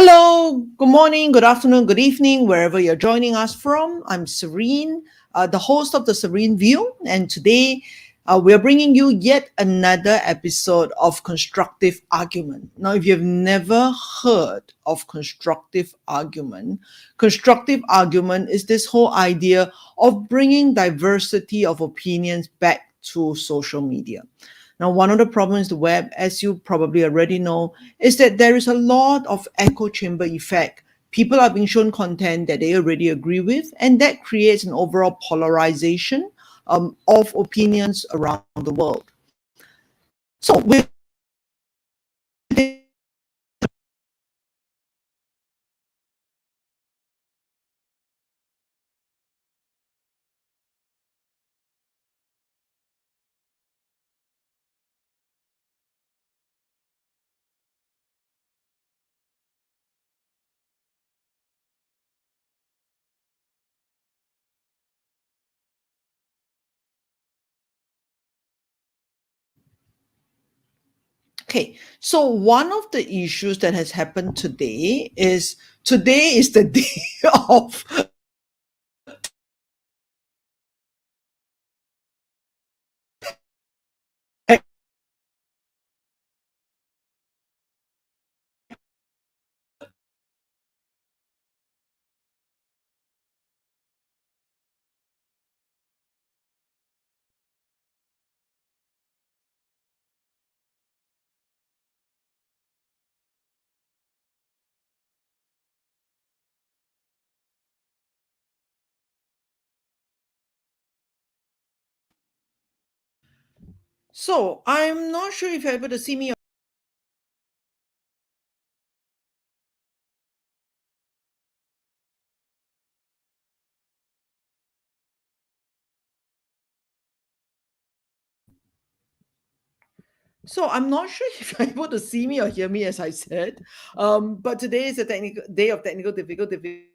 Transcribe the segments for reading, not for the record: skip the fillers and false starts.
Hello, good morning, good afternoon, good evening, wherever you're joining us from. I'm Serene, the host of the Serene View, and today we're bringing you yet another episode of Constructive Argument. Now, if you've never heard of constructive argument is this whole idea of bringing diversity of opinions back to social media. Now, one of the problems with the web, as you probably already know, is that there is a lot of echo chamber effect. People are being shown content that they already agree with, and that creates an overall polarization of opinions around the world. So, with Okay, so one of the issues that has happened today is the day of so I'm not sure if you're able to see me. So I'm not sure if you're able to see me or hear me, as I said. But today is a technical day of technical difficulty.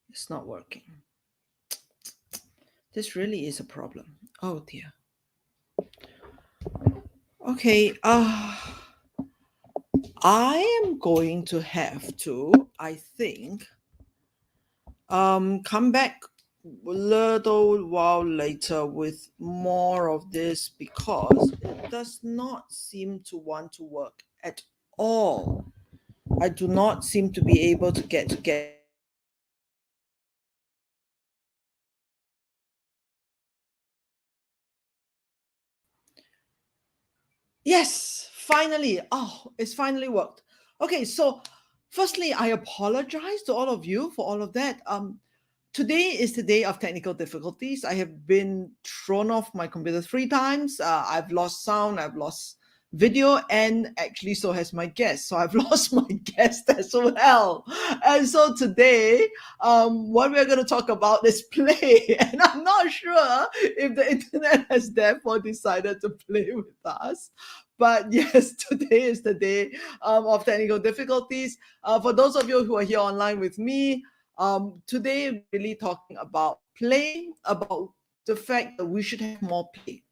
It's not working. This really is a problem. Oh dear. Okay. I am going to have to, I think, come back a little while later with more of this because it does not seem to want to work at all. I do not seem to be able to get. Yes, finally. Oh, it's finally worked. Okay, so firstly, I apologize to all of you for all of that. Today is the day of technical difficulties. I have been thrown off my computer 3 times. I've lost sound, I've lost video, and actually so has my guest. So I've lost my guest as well. And so today, what we're going to talk about is play. And I'm not sure if the internet has therefore decided to play with us. But yes, today is the day of technical difficulties. For those of you who are here online with me, today really talking about play, about the fact that we should have more play.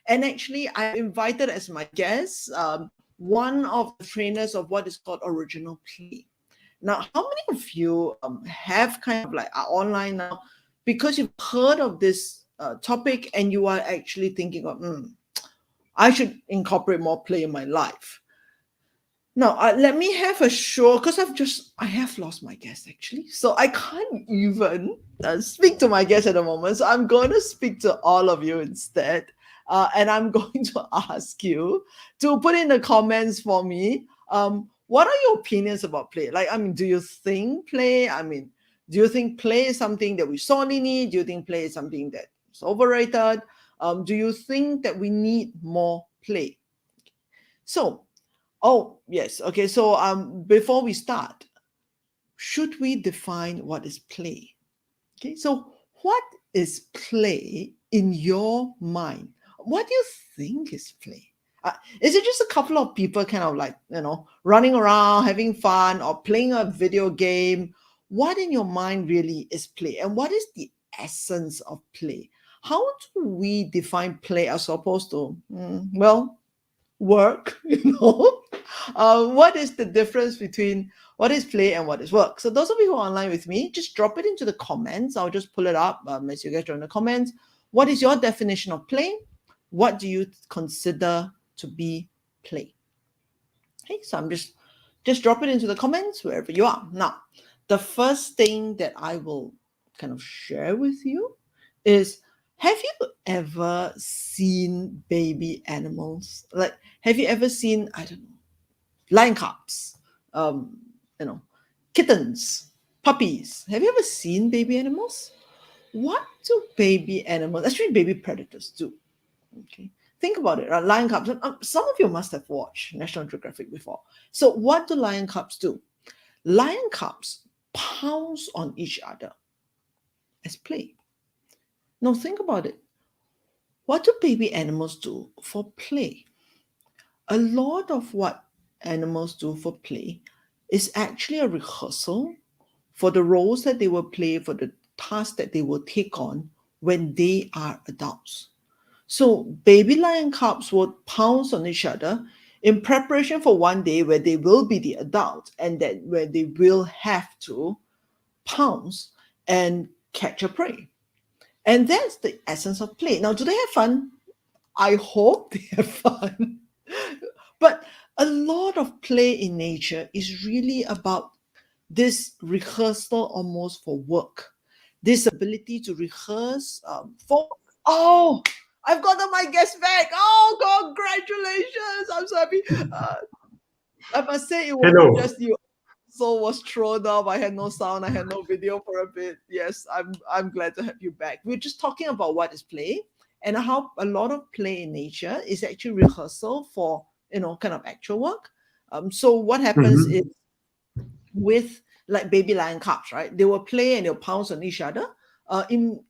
And actually, I invited as my guest one of the trainers of what is called original play. Now, how many of you have kind of like are online now because you've heard of this topic and you are actually thinking of, I should incorporate more play in my life? Now, let me have a show because I have lost my guest actually. So I can't even speak to my guest at the moment. So I'm going to speak to all of you instead. And I'm going to ask you to put in the comments for me. What are your opinions about play? Like, I mean, do you think play? I mean, do you think play is something that we sorely need? Do you think play is something that is overrated? Do you think that we need more play? So, oh, yes. Okay. So before we start, should we define what is play? Okay. So what is play in your mind? What do you think is play? Is it just a couple of people kind of like, running around, having fun, or playing a video game? what in your mind really is play, and what is the essence of play? How do we define play as opposed to, work? What is the difference between what is play and what is work? So those of you who are online with me, just drop it into the comments. I'll just pull it up as you guys join the comments. What is your definition of play? What do you consider to be play? Okay, so I'm just drop it into the comments wherever you are. Now, the first thing that I will kind of share with you is, have you ever seen baby animals? Like, have you ever seen, I don't know, lion cubs, kittens, puppies? Have you ever seen baby animals? What do baby animals, actually baby predators, do? Okay, think about it. Lion cubs. Some of you must have watched National Geographic before. So what do lion cubs do? Lion cubs pounce on each other as play. Now think about it. What do baby animals do for play? A lot of what animals do for play is actually a rehearsal for the roles that they will play, for the tasks that they will take on when they are adults. So baby lion cubs will pounce on each other in preparation for one day where they will be the adult, and that where they will have to pounce and catch a prey. And that's the essence of play. Now, do they have fun? I hope they have fun. But a lot of play in nature is really about this rehearsal almost for work. This ability to rehearse for, oh, I've gotten my guest back. Oh, congratulations. I'm so happy. I must say it wasn't just you. So was thrown off. I had no sound. I had no video for a bit. Yes, I'm glad to have you back. We're just talking about what is play and how a lot of play in nature is actually rehearsal for, kind of actual work. So what happens is with like baby lion cubs, right? They will play and they'll pounce on each other in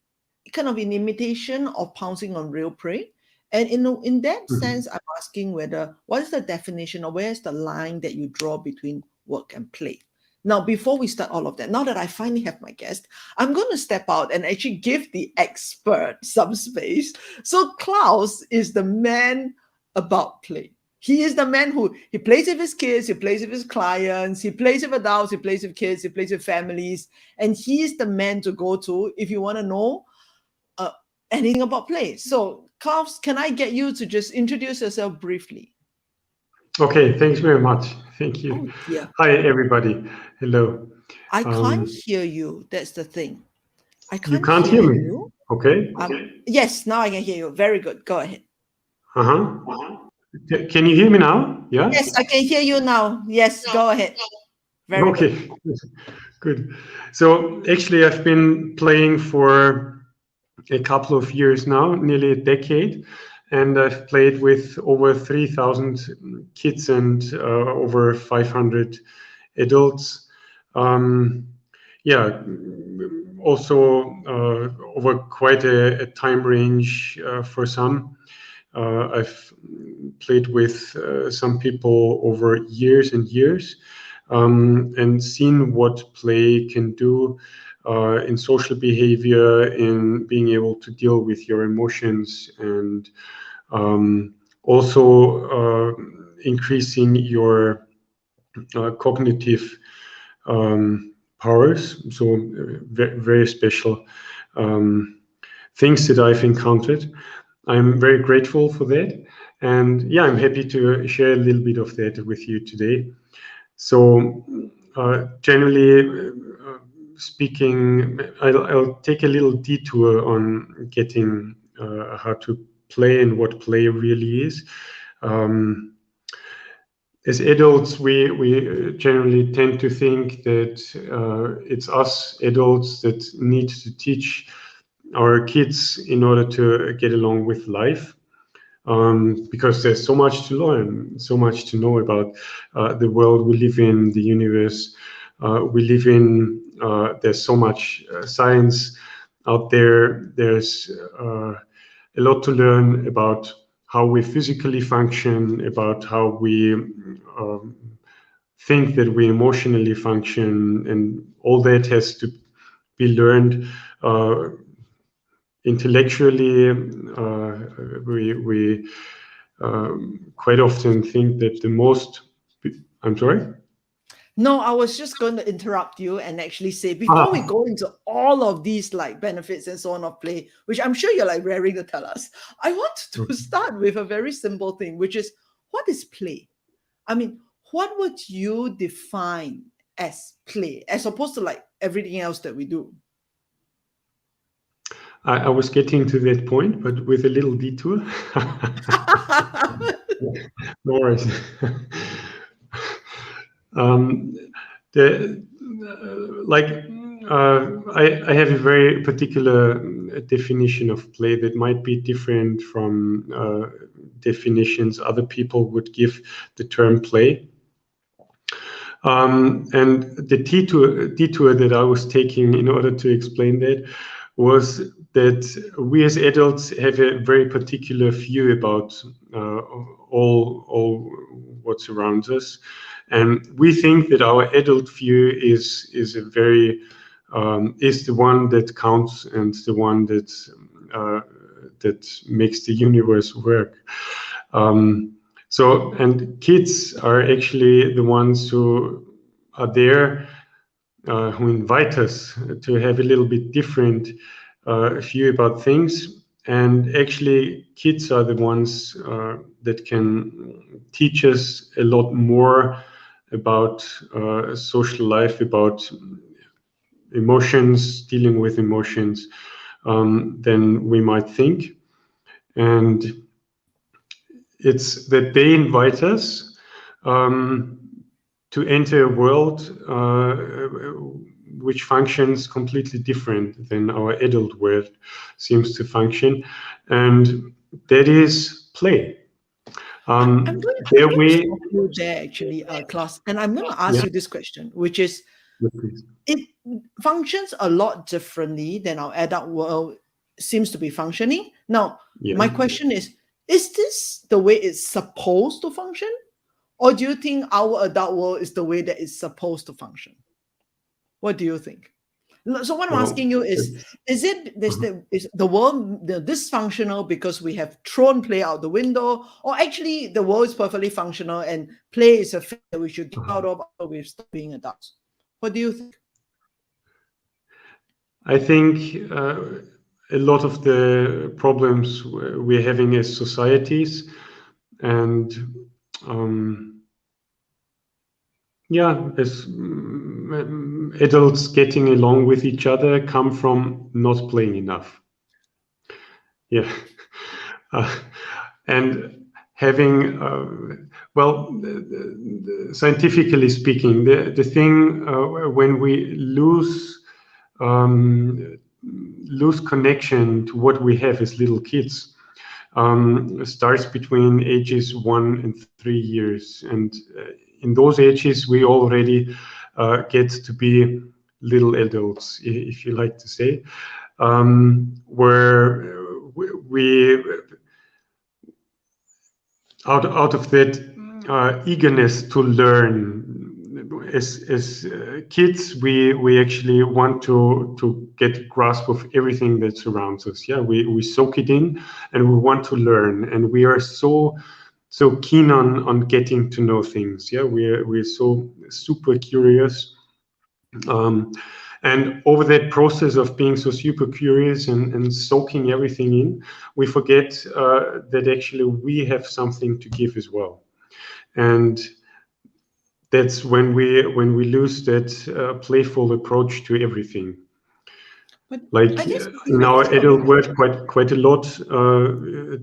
imitation of pouncing on real prey. And in that sense, I'm asking what is the definition, or where's the line that you draw between work and play? Now, before we start all of that, now that I finally have my guest, I'm going to step out and actually give the expert some space. So Klaus is the man about play. He is the man who, he plays with his kids, he plays with his clients, he plays with adults, he plays with kids, he plays with families, and he is the man to go to if you want to know anything about play. So Klaus, can I get you to just introduce yourself briefly? Okay, thanks very much. Thank you. Oh, yeah. Hi, everybody. Hello. I can't hear you. That's the thing. I can't you can't hear me. You. Okay. Yes, now I can hear you. Very good. Go ahead. Can you hear me now? Yeah. Yes, I can hear you now. Yes, go ahead. Very good. Good. So actually, I've been playing for a couple of years now, nearly a decade. And I've played with over 3,000 kids and over 500 adults. Also over quite a time range for some. I've played with some people over years and years and seen what play can do in social behavior, in being able to deal with your emotions, and also increasing your cognitive powers. So very, very special things that I've encountered. I'm very grateful for that. And yeah, I'm happy to share a little bit of that with you today. So generally speaking, I'll take a little detour on getting how to play and what play really is. As adults, we generally tend to think that it's us adults that need to teach our kids in order to get along with life. Because there's so much to learn, so much to know about the world we live in, the universe we live in. There's so much science out there. There's a lot to learn about how we physically function, about how we think that we emotionally function, and all that has to be learned intellectually. We quite often think that the most. I'm sorry? No, I was just going to interrupt you and actually say, before we go into all of these like benefits and so on of play, which I'm sure you're like raring to tell us, I want to start with a very simple thing, which is, what is play? I mean, what would you define as play, as opposed to like everything else that we do? I was getting to that point, but with a little detour. No worries. I have a very particular definition of play that might be different from definitions other people would give the term play. And the detour that I was taking in order to explain that was that we as adults have a very particular view about all what surrounds us, and we think that our adult view is the one that counts and the one that makes the universe work. And kids are actually the ones who are there, who invite us to have a little bit different view about things. And actually, kids are the ones that can teach us a lot more about social life, about emotions, dealing with emotions, than we might think. And it's that they invite us to enter a world which functions completely different than our adult world seems to function, and that is play. I'm going to stop you there, actually, Klaus, and I'm going to ask you this question, which is, it functions a lot differently than our adult world seems to be functioning. Now, my question is this the way it's supposed to function? Or do you think our adult world is the way that it's supposed to function? What do you think? So what I'm asking you is the world dysfunctional because we have thrown play out the window, or actually the world is perfectly functional and play is a thing that we should get out of after we've stopped being adults? What do you think? I think a lot of the problems we're having as societies and as adults getting along with each other come from not playing enough. And having, scientifically speaking, the thing when we lose connection to what we have as little kids starts between ages 1 and 3 years, and in those ages we already get to be little adults, if you like to say, where we out of that eagerness to learn. As kids, we actually want to get grasp of everything that surrounds us. We soak it in, and we want to learn, and we are so keen on getting to know things. We're so super curious, and over that process of being so super curious and soaking everything in, we forget that actually we have something to give as well, and that's when we lose that playful approach to everything. But like in our adult world, quite a lot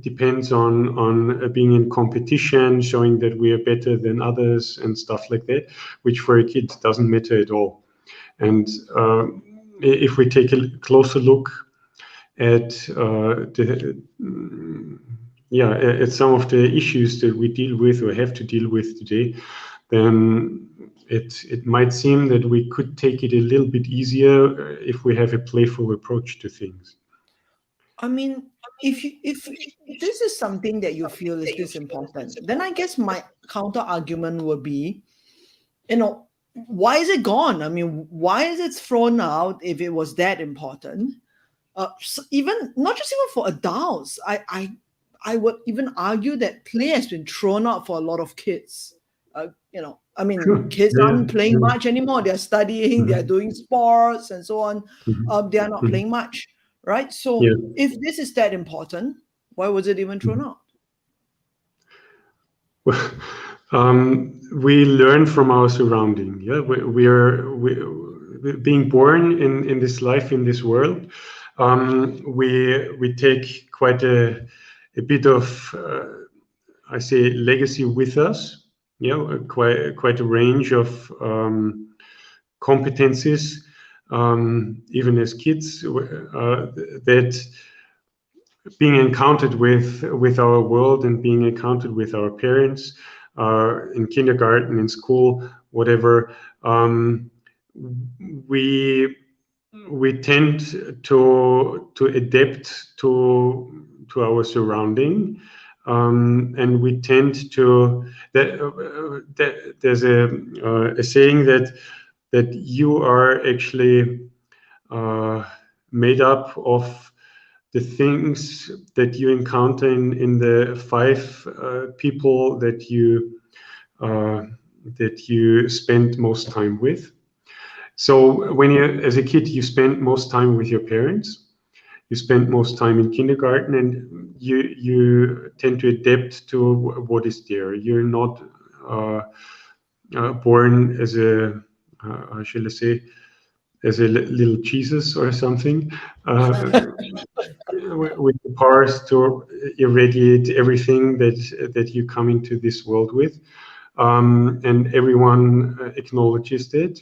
depends on being in competition, showing that we are better than others and stuff like that, which for a kid doesn't matter at all. And if we take a closer look at at some of the issues that we deal with or have to deal with today, then it might seem that we could take it a little bit easier if we have a playful approach to things. I mean, if this is something that you feel is this important, then I guess my counter argument would be, why is it gone? I mean, why is it thrown out if it was that important? So even not just even for adults, I would even argue that play has been thrown out for a lot of kids. I mean, Sure. kids Yeah. aren't playing much anymore. They're studying, they're doing sports, and so on. They are not Mhm. playing much, right? So Yeah. if this is that important, why was it even thrown out? We learn from our surrounding. Yeah, we being born in this life, in this world. We take quite a bit of I say legacy with us. Yeah, quite a range of competencies, even as kids, that being encountered with our world and being encountered with our parents in kindergarten, in school, whatever, we tend to adapt to our surrounding, and we tend to that there's a saying that you are actually made up of the things that you encounter in the five people that you spend most time with. So when you, as a kid, you spend most time with your parents, you spend most time in kindergarten, and you tend to adapt to what is there. You're not born as a how shall I say, as a little Jesus or something, with the powers to irradiate everything that you come into this world with, and everyone acknowledges that.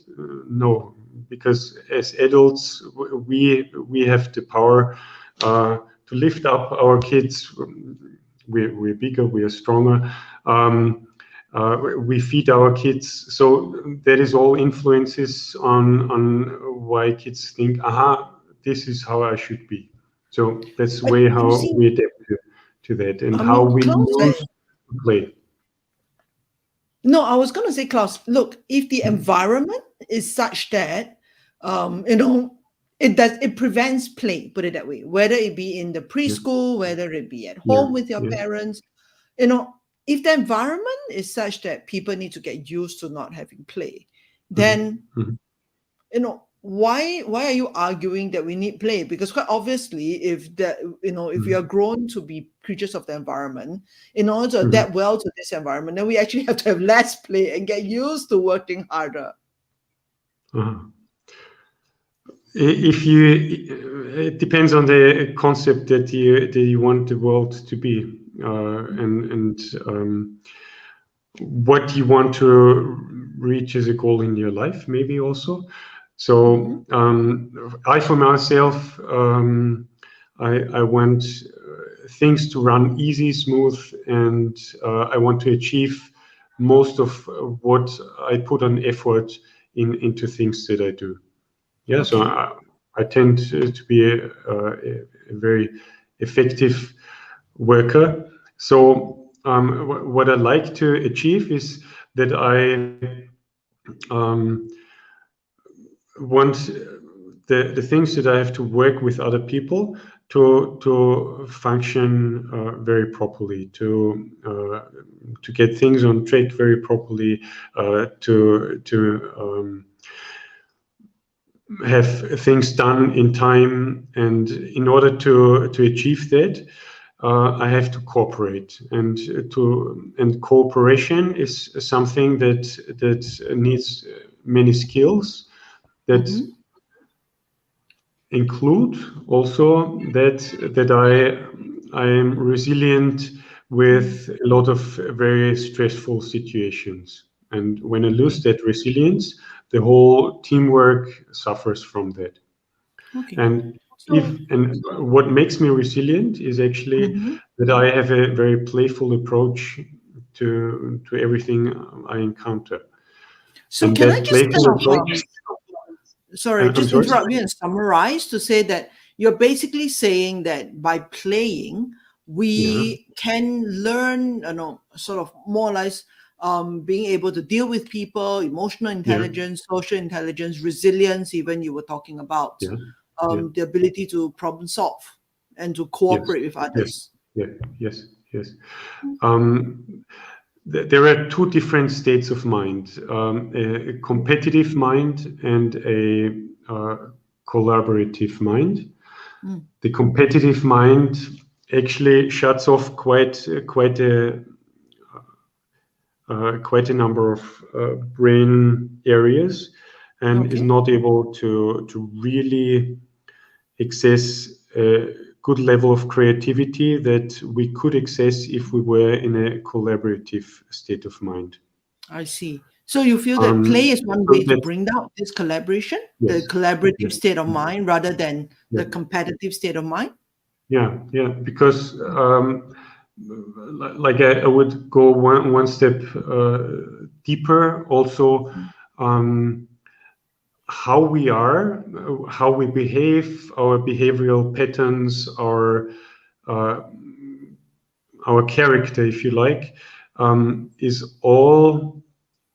No, because as adults, we have the power to lift up our kids. We're bigger, we are stronger. We feed our kids, so that is all influences on why kids think, aha, this is how I should be. So that's the But way you how see, we adapt to that, and I how mean, we Klaus, use to play. no, I was going to say, Klaus, look, if the environment is such that, it prevents play, put it that way, whether it be in the Yeah, preschool, whether it be at yeah, home with your yeah. parents, if the environment is such that people need to get used to not having play, then, Mhm. why are you arguing that we need play? Because quite obviously, if we Mhm. are grown to be creatures of the environment, in order to Mhm. adapt well to this environment, then we actually have to have less play and get used to working harder. Uh-huh. If you, it depends on the concept that you want the world to be, and what you want to reach as a goal in your life, maybe also. So I, for myself, I want things to run easy, smooth, and I want to achieve most of what I put on effort into things that I do. Yeah, so Okay. I tend to be a very effective worker. So what I like to achieve is that I want the things that I have to work with other people to function very properly, to get things on track very properly, to have things done in time, and in order to achieve that, I have to cooperate, and cooperation is something that needs many skills that include also that I am resilient with a lot of very stressful situations, and when I lose that resilience, the whole teamwork suffers from that. Okay. And So, what makes me resilient is actually that I have a very playful approach to everything I encounter, so and can I that just playful approach. sorry, I'm just sorry. interrupt you and summarize to say that you're basically saying that by playing, Yeah. we can learn, sort of more or less being able to deal with people, emotional intelligence, social intelligence, resilience, even you were talking about the ability to problem solve and to cooperate with others. Yes. There are two different states of mind, a competitive mind and a collaborative mind. The competitive mind actually shuts off quite a number of brain areas, and is not able to really access a good level of creativity that we could access if we were in a collaborative state of mind. I see. So you feel that play is one way to bring out this collaboration, the collaborative state of mind, rather than the competitive state of mind? Yeah, because like I would go one step deeper also. How we are, how we behave, our behavioral patterns, our character, if you like, is all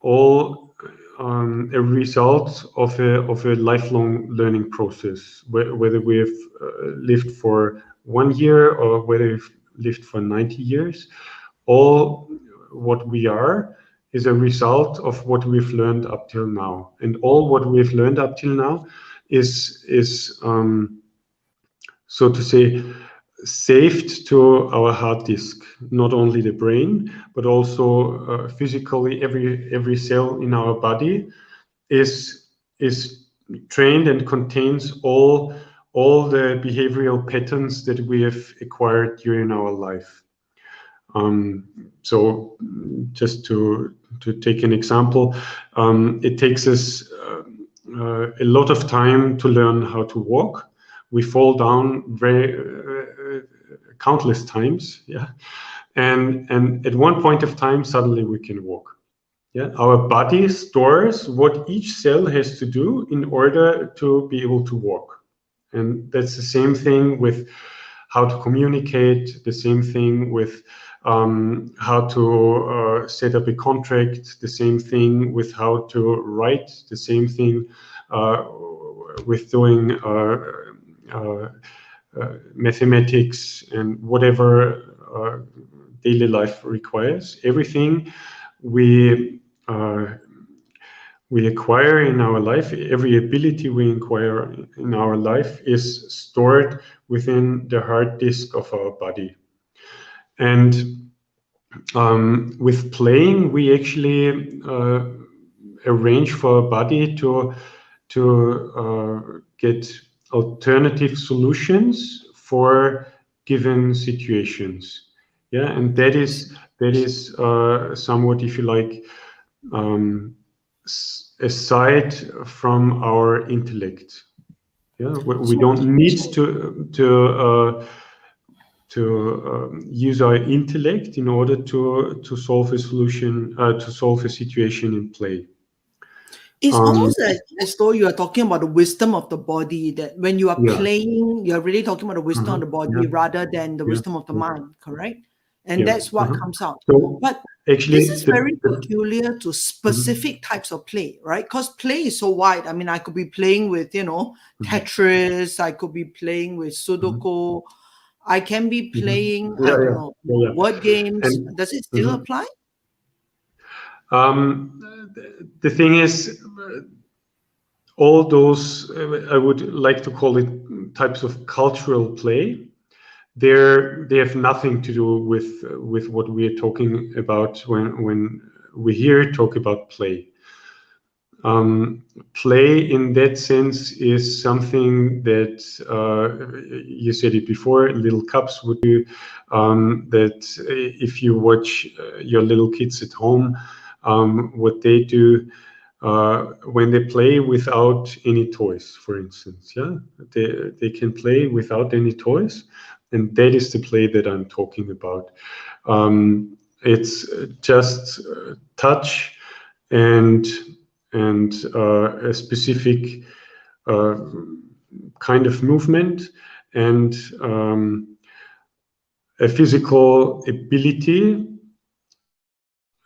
a result of a lifelong learning process. Whether we've lived for 1 year or whether we've lived for 90 years, all what we are is a result of what we've learned up till now, and all what we've learned up till now is so to say saved to our hard disk. Not only the brain, but also physically every cell in our body is trained and contains all the behavioral patterns that we have acquired during our life. So just to take an example, it takes us a lot of time to learn how to walk. We fall down countless times, and at one point of time suddenly we can walk. Our body stores what each cell has to do in order to be able to walk, and that's the same thing with how to communicate, the same thing with how to set up a contract, the same thing with how to write, the same thing with doing mathematics and whatever daily life requires. Everything we acquire in our life, every ability we acquire in our life is stored within the hard disk of our body. And with playing, we actually arrange for our body to get alternative solutions for given situations. And that is somewhat, if you like, aside from our intellect. We don't need to use our intellect in order to solve a solution, to solve a situation in play. It's almost as though you are talking about the wisdom of the body, that when you are playing, you're really talking about the wisdom of the body rather than the wisdom of the mind, correct? And that's what comes out. But actually, this is very peculiar to specific types of play, right? Because play is so wide. I mean, I could be playing with, Tetris, I could be playing with Sudoku, I can be playing, I don't know, word games. And, does it still apply? The thing is, all those, I would like to call it types of cultural play, they have nothing to do with what we are talking about when we here talk about play. Play in that sense is something that you said it before, little cubs would do, that if you watch your little kids at home, what they do when they play without any toys, for instance, they can play without any toys, and that is the play that I'm talking about. It's just touch and a specific kind of movement and a physical ability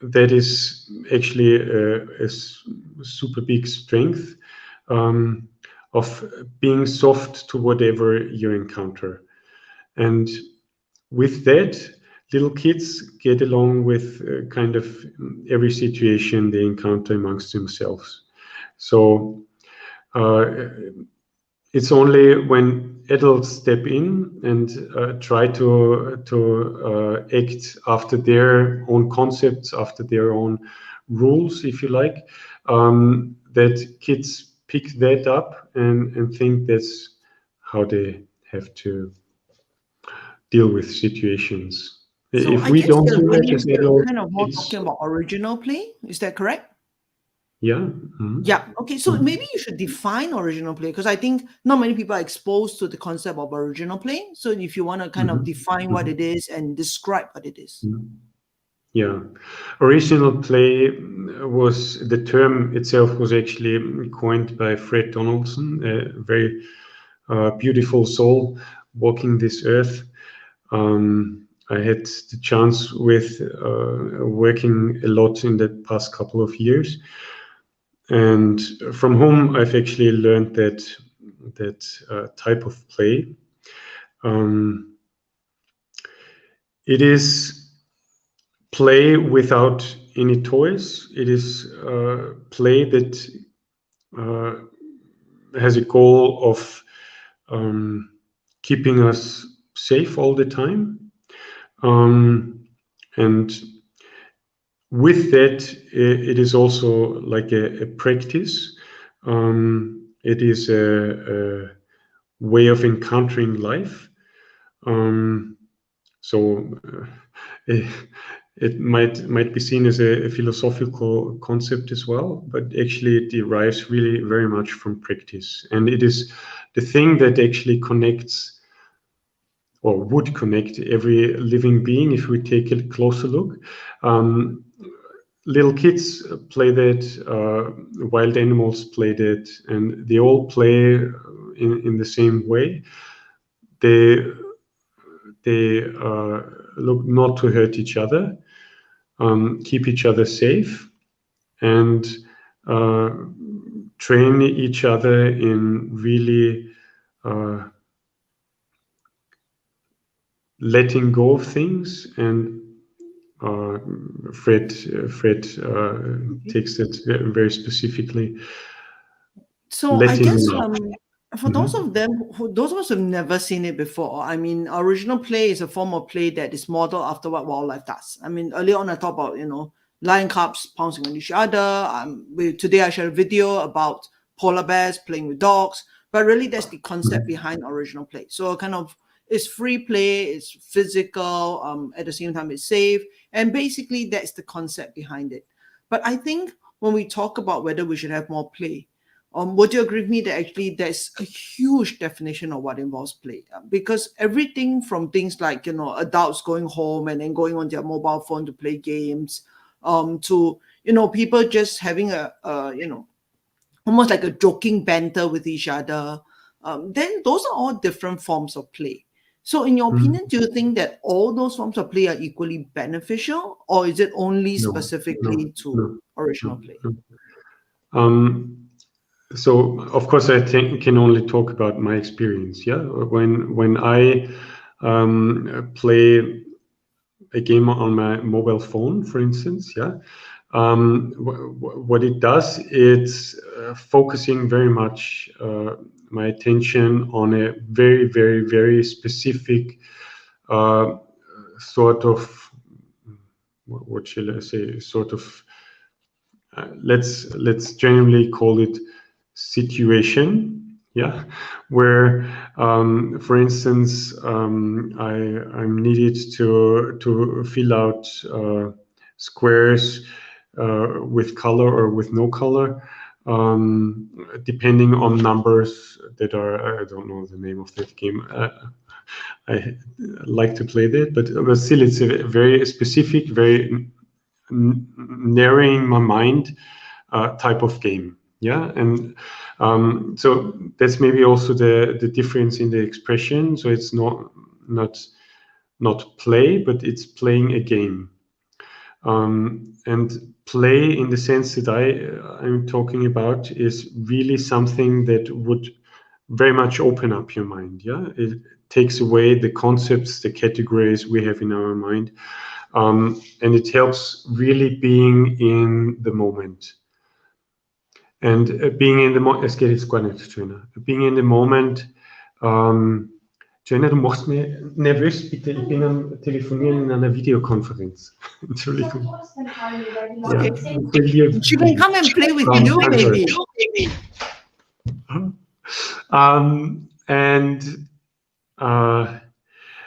that is actually a super big strength of being soft to whatever you encounter. And with that, little kids get along with kind of every situation they encounter amongst themselves. So it's only when adults step in and try to act after their own concepts, after their own rules, if you like, that kids pick that up and think that's how they have to deal with situations. So If I we guess don't do that we're as adults, kind of more it's talking about original play. Is that correct? yeah. Yeah. Okay. So maybe you should define original play, because I think not many people are exposed to the concept of original play. So if you want to kind of define what it is and describe what it is. Yeah, original play was, the term itself was actually coined by Fred Donaldson, a very beautiful soul walking this earth. I had the chance with working a lot in the past couple of years, and from whom I've actually learned that type of play. It is play without any toys. It is play that has a goal of keeping us safe all the time. And with that, it is also like a practice. It is a way of encountering life. It might be seen as a philosophical concept as well, but actually it derives really very much from practice. And it is the thing that actually connects, or would connect, every living being if we take a closer look. Little kids play that, wild animals play that, and they all play in the same way. They look not to hurt each other, keep each other safe, and train each other in really letting go of things. And Fred takes that very specifically. So I guess for those of us who've never seen it before, I mean, original play is a form of play that is modeled after what wildlife does. I mean, earlier on I talked about, lion cubs pouncing on each other. Today I shared a video about polar bears playing with dogs, but really that's the concept behind original play. So kind of, it's free play, it's physical, at the same time it's safe, and basically that's the concept behind it. But I think when we talk about whether we should have more play, would you agree with me that actually there's a huge definition of what involves play? Because everything from things like, adults going home and then going on their mobile phone to play games, to, people just having almost like a joking banter with each other, then those are all different forms of play. So in your opinion, do you think that all those forms of play are equally beneficial, or is it only specifically to original play? So of course I can only talk about my experience. Yeah, when I play a game on my mobile phone, for instance, yeah, what it does, it's focusing very much my attention on a very, very, very specific sort of, what shall I say, sort of, let's generally call it situation, yeah, where for instance I'm needed to fill out squares with color or with no color, depending on numbers that are, I don't know the name of that game. I like to play that, but still it's a very specific, very narrowing my mind type of game. Yeah, and so that's maybe also the difference in the expression. So it's not play, but it's playing a game. And play, in the sense that I'm talking about, is really something that would very much open up your mind. Yeah, it takes away the concepts, the categories we have in our mind, and it helps really being in the moment. And being in the moment, es geht jetzt gar nicht, Joanna. Being in the moment. Joanna, du machst mich nervös, bitte. Ich bin am Telefonieren in einer Videokonferenz. Entschuldigung. Okay. Ja, She can come and play with you, I'm maybe.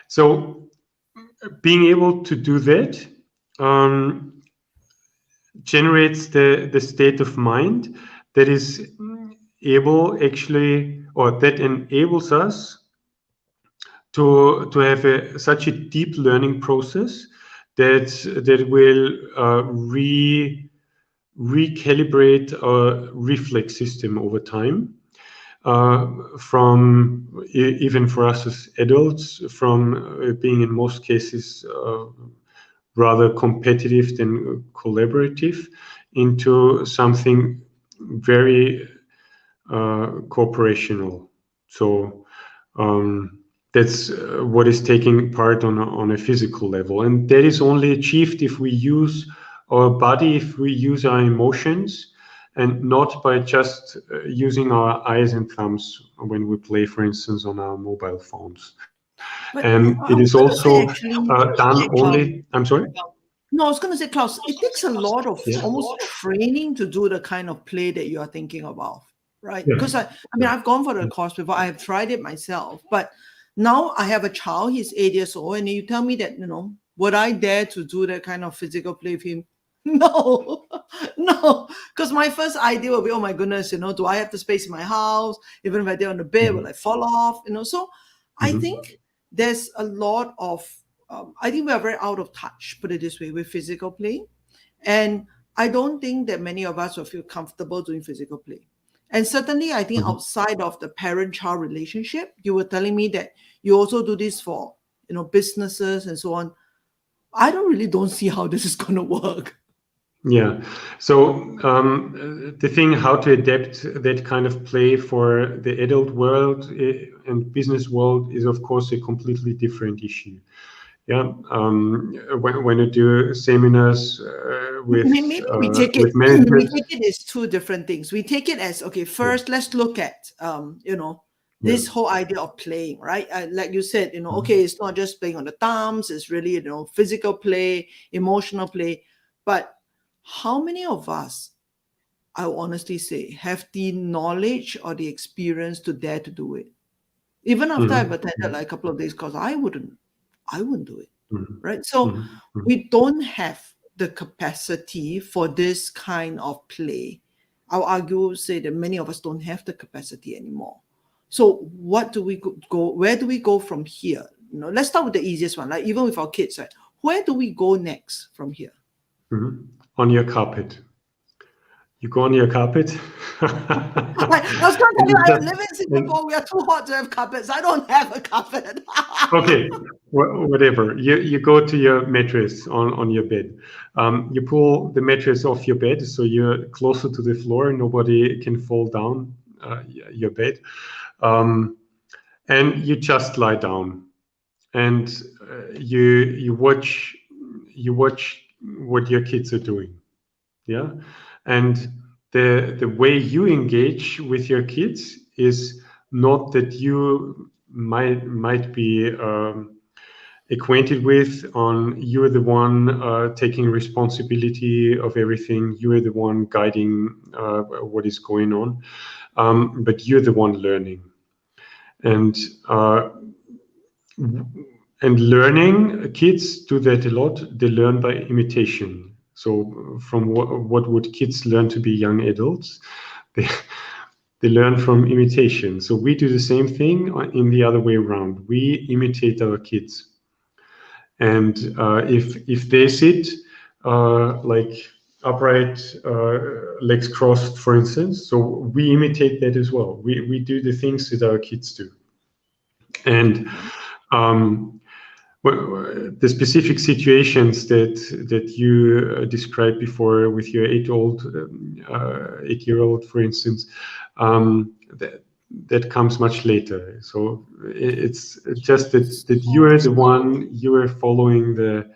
So being able to do that generates the state of mind that is able, actually, or that enables us to have such a deep learning process that will recalibrate our reflex system over time, from even for us as adults, from being in most cases rather competitive than collaborative, into something very cooperational. So that's what is taking part on a physical level, and that is only achieved if we use our body, if we use our emotions, and not by just using our eyes and thumbs when we play, for instance, on our mobile phones. But And I it is was gonna also say, actually, done only. I'm sorry. No, I was going to say, Klaus, it takes a lot of Yeah. almost training to do the kind of play that you are thinking about, right? Yeah. Because I mean, I've gone for the course before. I have tried it myself, but now I have a child. He's 8 years old, and you tell me that, would I dare to do that kind of physical play with him? No, no, because my first idea will be, oh my goodness, do I have the space in my house? Even if I did on the bed, will I fall off? So I think there's a lot of I think we are very out of touch, put it this way, with physical play. And I don't think that many of us will feel comfortable doing physical play. And certainly, I think outside of the parent-child relationship, you were telling me that you also do this for, businesses and so on. I don't see how this is going to work. Yeah. So the thing how to adapt that kind of play for the adult world and business world is, of course, a completely different issue. Yeah, when you do seminars with maybe we take it. with management, we take it as two different things. We take it as, okay, first let's look at this whole idea of playing, right? Like you said, okay, it's not just playing on the thumbs; it's really physical play, emotional play. But how many of us, I will honestly say, have the knowledge or the experience to dare to do it? Even after I've attended like a couple of days course, I wouldn't do it, right? So we don't have the capacity for this kind of play. I'll argue, say that many of us don't have the capacity anymore. So what do we go? Where do we go from here? Let's start with the easiest one. Like even with our kids, right? Where do we go next from here? On your carpet. You go on your carpet. I was going to tell you, I live in Singapore. We are too hot to have carpets. I don't have a carpet. Okay, whatever. You go to your mattress on your bed. You pull the mattress off your bed so you're closer to the floor. Nobody can fall down your bed. And you just lie down. And you watch what your kids are doing. Yeah. And the way you engage with your kids is not that you might be acquainted with you're the one taking responsibility of everything, you're the one guiding what is going on, but you're the one learning. And learning, kids do that a lot. They learn by imitation. So from what would kids learn to be young adults? They learn from imitation. So we do the same thing in the other way around. We imitate our kids. And if they sit like upright, legs crossed, for instance, so we imitate that as well. We do the things that our kids do. And Well, the specific situations that you described before with your 8-year-old, for instance, that comes much later. So it's just that you are the one, you are following the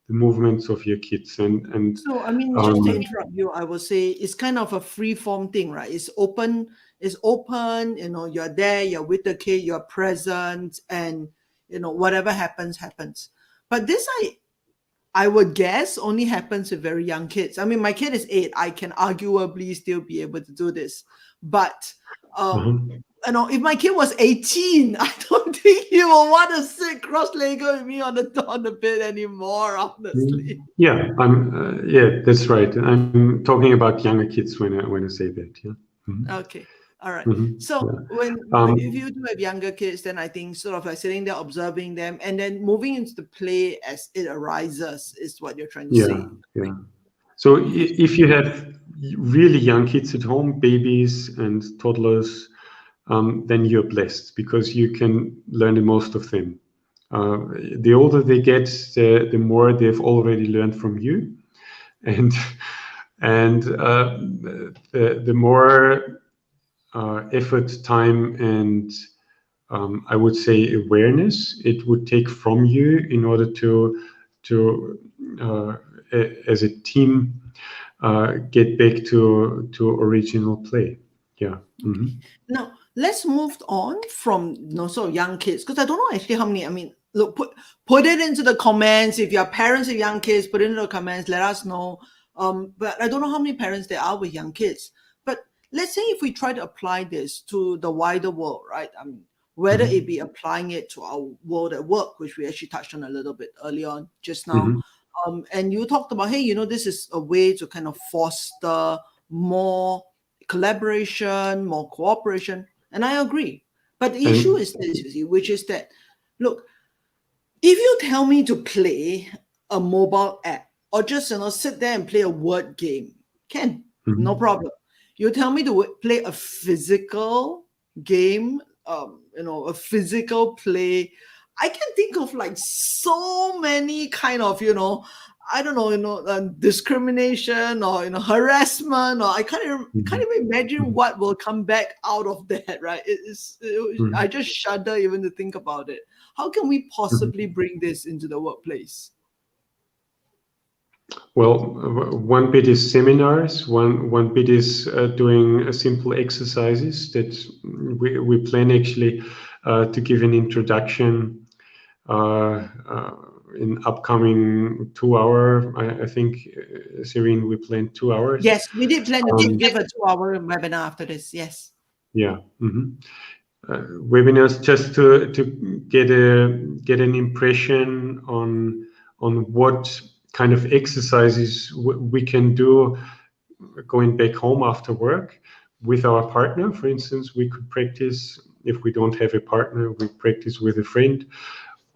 movements of your kids, and So, I mean, just to interrupt you, I will say it's kind of a free form thing, right? It's open, you know, you're there, you're with the kid, you're present, and, you know, whatever happens, happens. But this, I would guess, only happens with very young kids. I mean, my kid is 8. I can arguably still be able to do this. But, you know, if my kid was 18, I don't think he will want to sit cross-legged with me on the bed anymore, honestly. Yeah, yeah, that's right. I'm talking about younger kids when I say that. Yeah. Okay. All right. Mhm. So Yeah. if you do have younger kids, then I think sort of like sitting there observing them and then moving into the play as it arises is what you're trying to say. Yeah. So if you have really young kids at home, babies and toddlers, then you're blessed because you can learn the most of them. The older they get, the more they've already learned from you, and the more effort, time, and I would say awareness it would take from you in order to as a team get back to original play. Yeah. Now let's move on from sort of young kids, because I don't know actually how many. I mean, look, put it into the comments. If you're parents of young kids, put it into the comments, let us know. But I don't know how many parents there are with young kids. But let's say if we try to apply this to the wider world, right? I mean, whether it be applying it to our world at work, which we actually touched on a little bit early on just now. And you talked about, hey, this is a way to kind of foster more collaboration, more cooperation. And I agree. But the issue is this, you see, which is that, look, if you tell me to play a mobile app or just, sit there and play a word game, no problem. You tell me to play a physical game, a physical play, I can think of like so many kind of, I don't know, discrimination or, harassment, or I can't even imagine what will come back out of that, right? I just shudder even to think about it. How can we possibly bring this into the workplace? Well, one bit is seminars. One bit is doing simple exercises that we plan actually to give an introduction in upcoming 2 hour. I think, Serene, we planned 2 hours. Yes, we did plan to give a 2-hour webinar after this. Yes. Yeah. Webinars just to get an impression on what kind of exercises we can do going back home after work with our partner. For instance, we could practice, if we don't have a partner, we practice with a friend,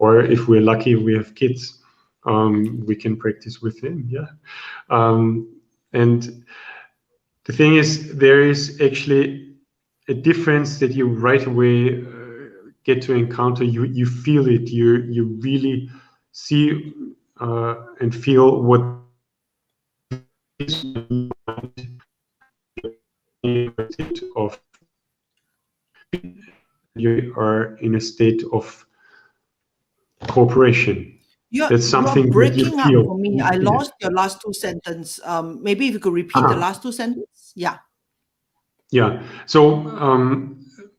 or if we're lucky, we have kids, we can practice with them. Yeah. And the thing is, there is actually a difference that you right away get to encounter. You feel it. You really see and feel what is of you are in a state of cooperation. That's something you're breaking that you up for me. I lost your last two sentences. Maybe if you could repeat the last two sentences. Yeah. Yeah. So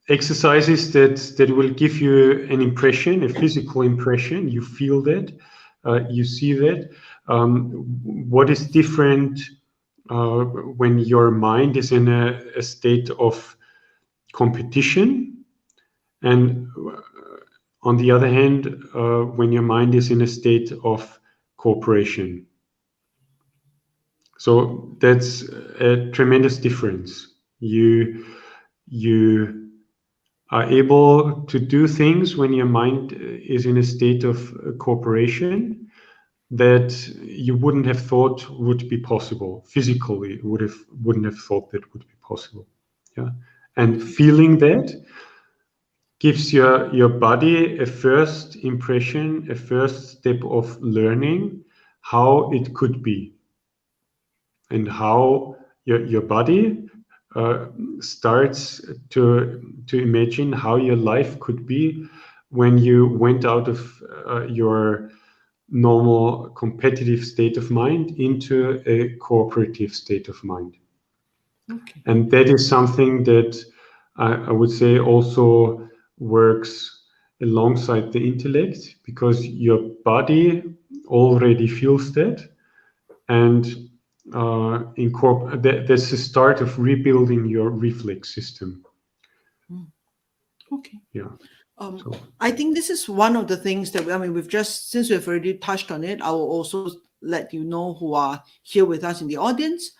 exercises that will give you an impression, a physical impression. You feel that, you see that. What is different when your mind is in a state of competition, and on the other hand, when your mind is in a state of cooperation. So that's a tremendous difference. You are able to do things when your mind is in a state of cooperation that you wouldn't have thought would be possible. Physically, wouldn't have thought that would be possible. Yeah, and feeling that gives your body a first impression, a first step of learning how it could be, and how your body starts to imagine how your life could be when you went out of your normal competitive state of mind into a cooperative state of mind. Okay. And that is something that I would say also works alongside the intellect, because your body already feels that, and that's the start of rebuilding your reflex system. Okay. Yeah. So. I think this is one of the things that since we've already touched on it, I will also let you know who are here with us in the audience.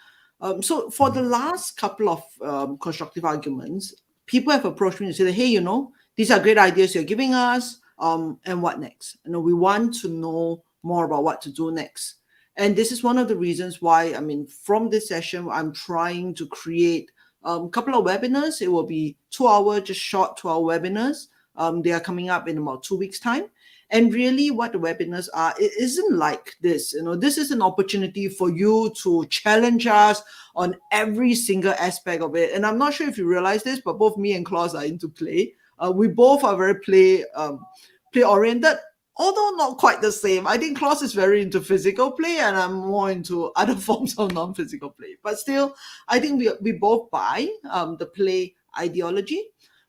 So for the last couple of constructive arguments, people have approached me and said, hey, these are great ideas you're giving us. And what next? We want to know more about what to do next. And this is one of the reasons why, from this session, I'm trying to create a couple of webinars. It will be 2-hour, just short 2-hour webinars. They are coming up in about 2 weeks' time. And really what the webinars are, it isn't like this. This is an opportunity for you to challenge us on every single aspect of it. And I'm not sure if you realize this, but both me and Klaus are into play. We both are very play-oriented, although not quite the same. I think Klaus is very into physical play and I'm more into other forms of non-physical play. But still, I think we both buy the play ideology.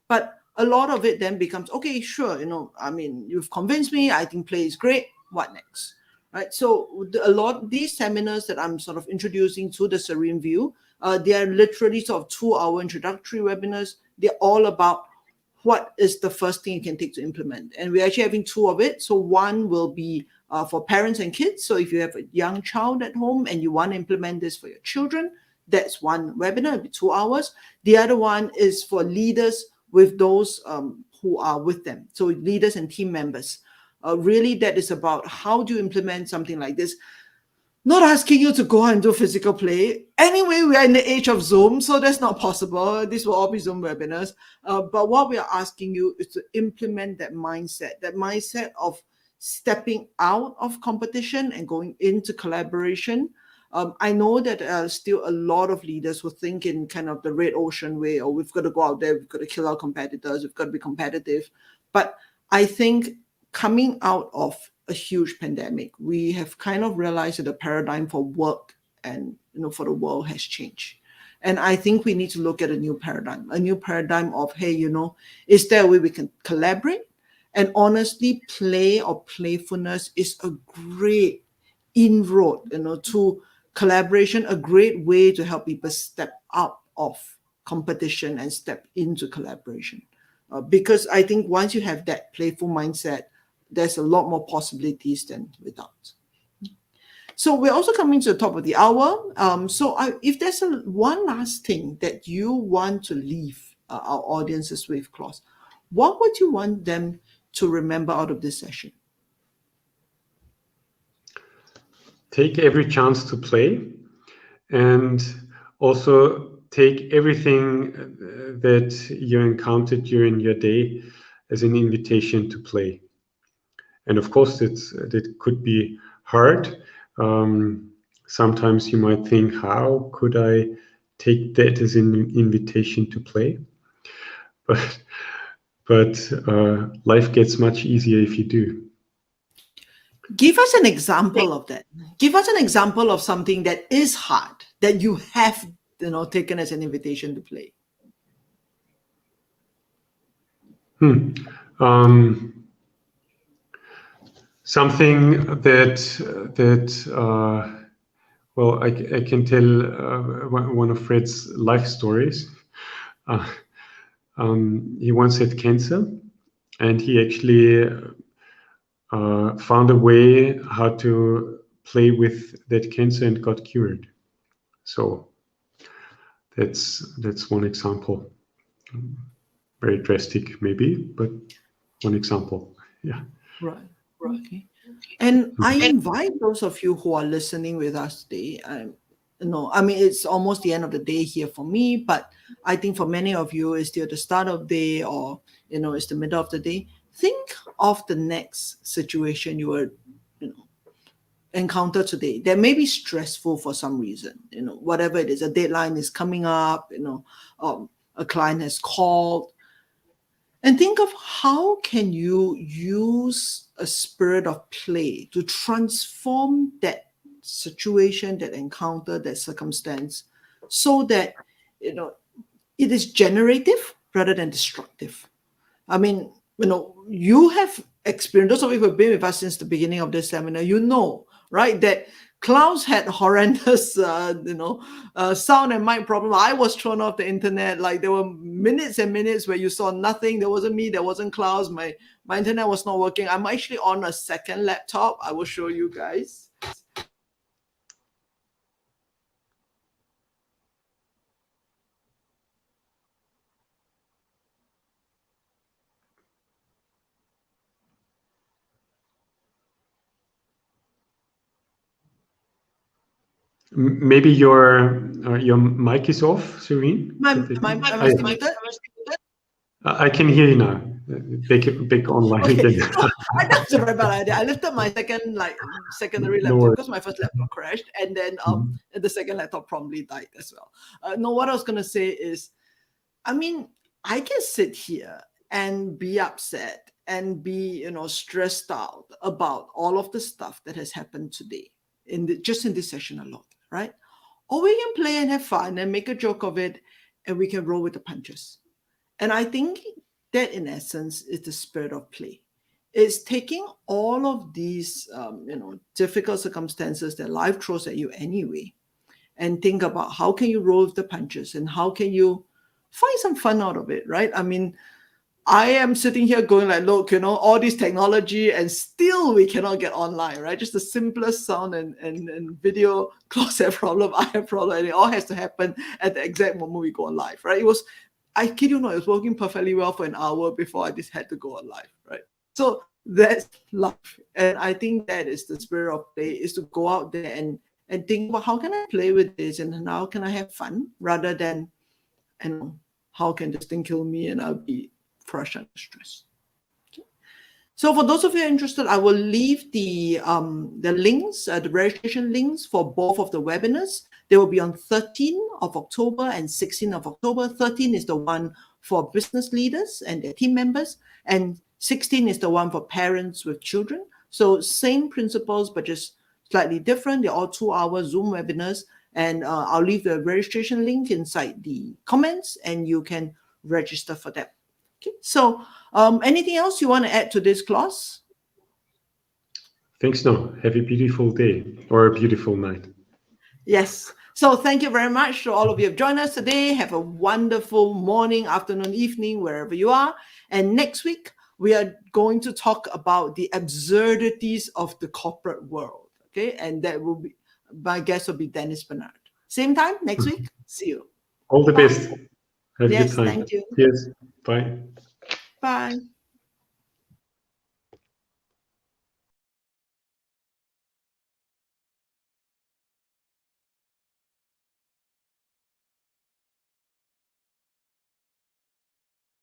But a lot of it then becomes, okay, sure, you've convinced me. I think play is great. What next? Right? So these seminars that I'm sort of introducing to the Serene View, they are literally sort of 2-hour introductory webinars. They're all about what is the first thing you can take to implement. And we're actually having 2 of it. So one will be for parents and kids. So if you have a young child at home and you want to implement this for your children, that's one webinar, it'll be 2 hours. The other one is for leaders with those who are with them. So leaders and team members. Really, that is about how do you implement something like this. Not asking you to go and do physical play. Anyway, we are in the age of Zoom, so that's not possible. These will all be Zoom webinars. But what we are asking you is to implement that mindset of stepping out of competition and going into collaboration. I know that still a lot of leaders who think in kind of the red ocean way, or we've got to go out there, we've got to kill our competitors, we've got to be competitive. But I think coming out of a huge pandemic, we have kind of realized that the paradigm for work and for the world has changed. And I think we need to look at a new paradigm of, hey, is there a way we can collaborate? And honestly, play or playfulness is a great inroad, to collaboration, a great way to help people step out of competition and step into collaboration. Because I think once you have that playful mindset, there's a lot more possibilities than without. So we're also coming to the top of the hour. If there's one last thing that you want to leave our audiences with, Klaus, what would you want them to remember out of this session? Take every chance to play, and also take everything that you encountered during your day as an invitation to play. And of course, that could be hard. Sometimes you might think, how could I take that as an invitation to play? But life gets much easier if you do. Give us an example of that. Give us an example of something that is hard, that you have taken as an invitation to play. Something that well, I can tell one of Fred's life stories. He once had cancer, and he actually found a way how to play with that cancer and got cured. So that's one example. Very drastic, maybe, but one example. Yeah. Right. Okay. And I invite those of you who are listening with us today, I mean, it's almost the end of the day here for me, but I think for many of you, it's still the start of the day, or, it's the middle of the day. Think of the next situation you will, encounter today that may be stressful for some reason, whatever it is. A deadline is coming up, a client has called. And think of how can you use a spirit of play to transform that situation, that encounter, that circumstance, so that it is generative rather than destructive. I mean, you have experienced, those of you who have been with us since the beginning of this seminar, right, that Klaus had horrendous, sound and mic problem. I was thrown off the internet. Like, there were minutes and minutes where you saw nothing. There wasn't me. There wasn't Klaus. My internet was not working. I'm actually on a second laptop. I will show you guys. Maybe your mic is off, Serene. My mic muted. I can hear you now. Big online again. So that's a very bad idea. I lifted my secondary laptop because my first laptop crashed, and then the second laptop promptly died as well. No, what I was gonna say is, I mean, I can sit here and be upset and be, stressed out about all of the stuff that has happened today just in this session alone, right? Or we can play and have fun and make a joke of it, and we can roll with the punches. And I think that, in essence, is the spirit of play. It's taking all of these, difficult circumstances that life throws at you anyway, and think about how can you roll with the punches and how can you find some fun out of it, right? I mean, I am sitting here going like, look, all this technology, and still we cannot get online, right? Just the simplest sound and video. Klaus have problem, I have problem, and it all has to happen at the exact moment we go on live, right? I kid you not, it was working perfectly well for an hour before I just had to go on live, right? So that's life. And I think that is the spirit of play, is to go out there and think about how can I play with this and how can I have fun, rather than, how can this thing kill me and I'll be fresh and stressed. Okay. So for those of you interested, I will leave the links, the registration links for both of the webinars. They will be on 13th of October and 16th of October. 13 is the one for business leaders and their team members, and 16 is the one for parents with children. So same principles, but just slightly different. They're all 2-hour Zoom webinars, and I'll leave the registration link inside the comments, and you can register for them. Okay. So anything else you want to add to this, Klaus? Thanks, no. Have a beautiful day or a beautiful night. Yes. So thank you very much to all of you who have joined us today. Have a wonderful morning, afternoon, evening, wherever you are. And next week, we are going to talk about the absurdities of the corporate world. Okay. And that will be, my guest will be Dennis Bernard. Same time next week. See you. All the best. Have a good time. Thank you. Yes. Bye. Bye.